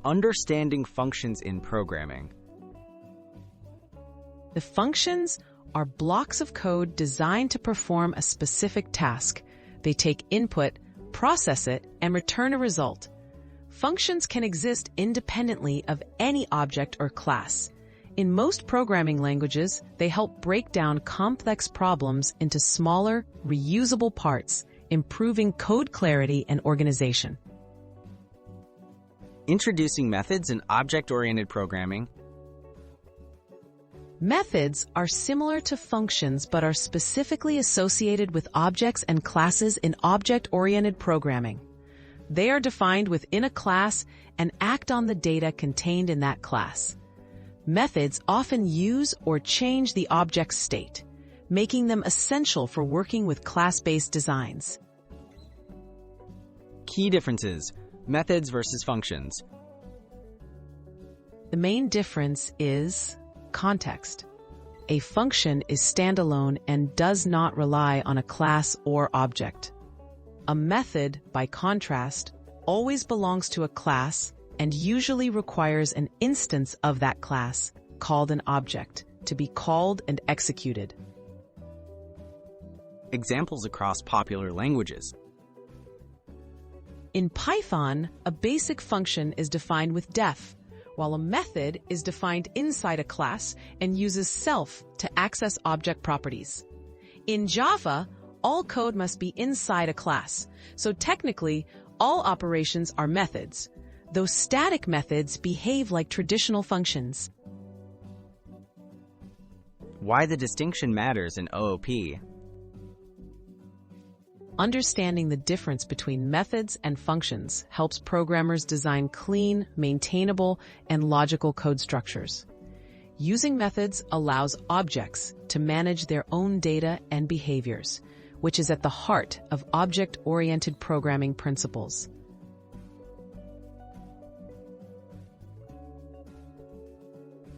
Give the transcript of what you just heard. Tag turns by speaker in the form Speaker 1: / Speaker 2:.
Speaker 1: Understanding functions in programming.
Speaker 2: The functions are blocks of code designed to perform a specific task. They take input, process it, and return a result. Functions can exist independently of any object or class. In most programming languages, they help break down complex problems into smaller, reusable parts, improving code clarity and organization.
Speaker 1: Introducing methods in object-oriented programming.
Speaker 2: Methods are similar to functions but are specifically associated with objects and classes in object-oriented programming. They are defined within a class and act on the data contained in that class. Methods often use or change the object's state, making them essential for working with class-based designs.
Speaker 1: Key differences: methods versus functions.
Speaker 2: The main difference is context. A function is standalone and does not rely on a class or object. A method, by contrast, always belongs to a class and usually requires an instance of that class, called an object, to be called and executed.
Speaker 1: Examples across popular languages.
Speaker 2: In Python, a basic function is defined with def, while a method is defined inside a class and uses self to access object properties. In Java, all code must be inside a class, so technically, all operations are methods, though static methods behave like traditional functions.
Speaker 1: Why the distinction matters in OOP.
Speaker 2: Understanding the difference between methods and functions helps programmers design clean, maintainable, and logical code structures. Using methods allows objects to manage their own data and behaviors, which is at the heart of object-oriented programming principles.